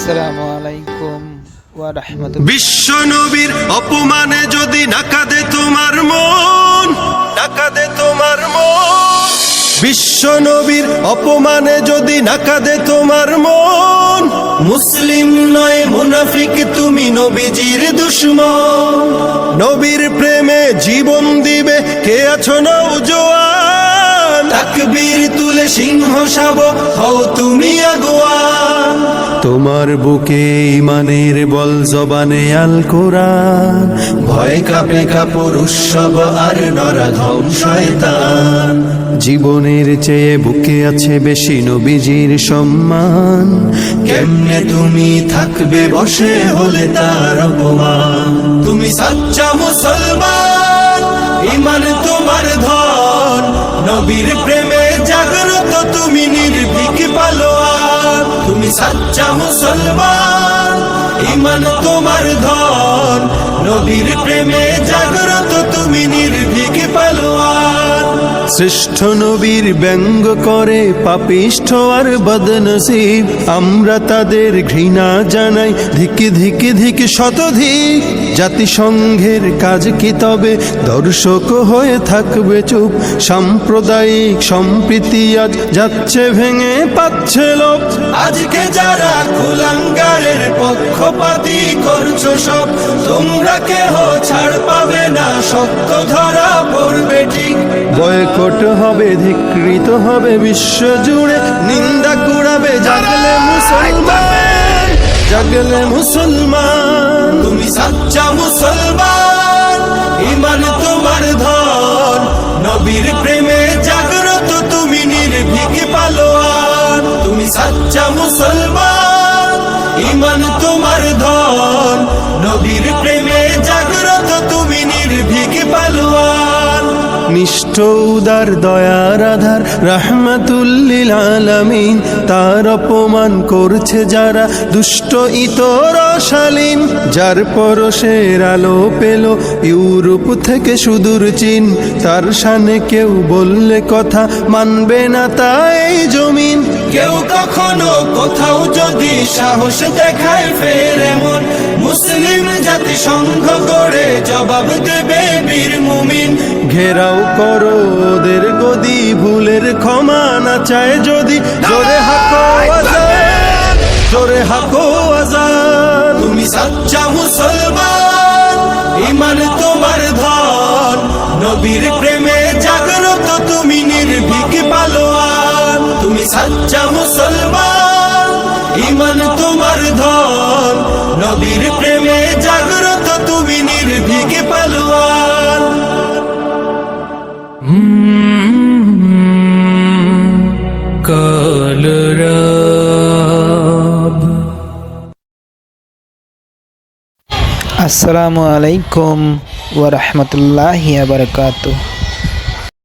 আসসালামু আলাইকুম ওয়া রাহমাতুল্লাহ। বিশ্ব নবীর অপমানে যদি না কাঁদে তোমার মন, না কাঁদে তোমার মন। বিশ্ব নবীর অপমানে যদি না কাঁদে তোমার মন, মুসলিম নয় মুনাফিক তুমি নবীজির দুশমন। নবীর প্রেমে জীবন দিবে কে আছো নওজোয়ান, তাকবীর তুলে সিংহ শাবক হও তুমি আগুয়ান। তোমার বুকে ইমানের বল জবানে আল কোরআন, ভয় কাঁপে কাপুর উৎসব আর নরাধম শয়তান। জীবনের চেয়ে বুকে আছে বেশি নবীজির সম্মান, কেমনে তুমি থাকবে বসে হলে তার অপমান। তুমি সাচ্চা মুসলমান, ইমান তোমার ধন, নবীর প্রেমে জাগ্রত তুমি নির্ভীক পালোয়ান। তুমি সাচ্চা মুসলমান, ইমান তোমার ধন, নবীর প্রেমে জাগ্রত তুমি নির্ভীক পালোয়ান। শ্রেষ্ঠ নবীর ব্যঙ্গ করে পাপিষ্ঠ আর বদনসিব, আমরা তাদের ঘৃণা জানাই ধিক ধিক ধিক শতধিক। জাতিসংঘের কাজ কি তবে দর্শক হয়ে থাকবে চুপ, সাম্প্রদায়িক সম্প্রীতি আজ যাচ্ছে ভেঙে পাচ্ছে লোক। আজকে যারা কুলাঙ্গারের পক্ষপাতী করছো সব, তোমরা কেহ ছাড় পাবে না, সত্য ধরা পড়বে ঠিক। বয়কট হবে, ধিক্কৃত হবে বিশ্ব জুড়ে, নিন্দা কুড়াবে জাগলে মুসলমান, জাগলে মুসলমান। তুমি সাচ্চা মুসলমান, ইমান তোমার ধন, নবীর প্রেমে জাগ্রত তুমি নির্ভীক পালোয়ান। তুমি সাচ্চা মুসলমান, ইমান তোমার ধন, নবীর প্রেমে জাগ্রত তুমি নির্ভীক পালোয়ান। নিষ্ঠ উদার দয়ার আধার রাহমাতুল লিল আলামিন, তার অপমান করছে যারা দুষ্ট ইতর শালীন। যার পরশের আলো পেল ইউরোপ থেকে সুদূর চীন, তার শানে কেউ বললে কথা মানবে না তাই জমিন। কেউ কখনো কোথাও যদি সাহস দেখায় ফের এমন, মুসলিম জাতি সংঘ করে জবাব দেবে বীর মুমিন। ঘেরাও করো ওদের গদি, ভুলের ক্ষমা না চায় যদি, জোরে হাকো আজান, জোরে হাকো আজান। তুমি সাচ্চা মুসলমান, ইমান তোমার ধন, নবীর প্রেমে জাগ্রত তুমি নির্ভীক পালোয়ান। তুমি সাচ্চা মুসলমান, ইমান তোমার ধন, নবীর প্রেমে জাগ্রত তুমি নির্ভীক পালোয়ান। আসসালামু আলাইকুম ওয়া রাহমাতুল্লাহি ওয়া বারাকাতুহু।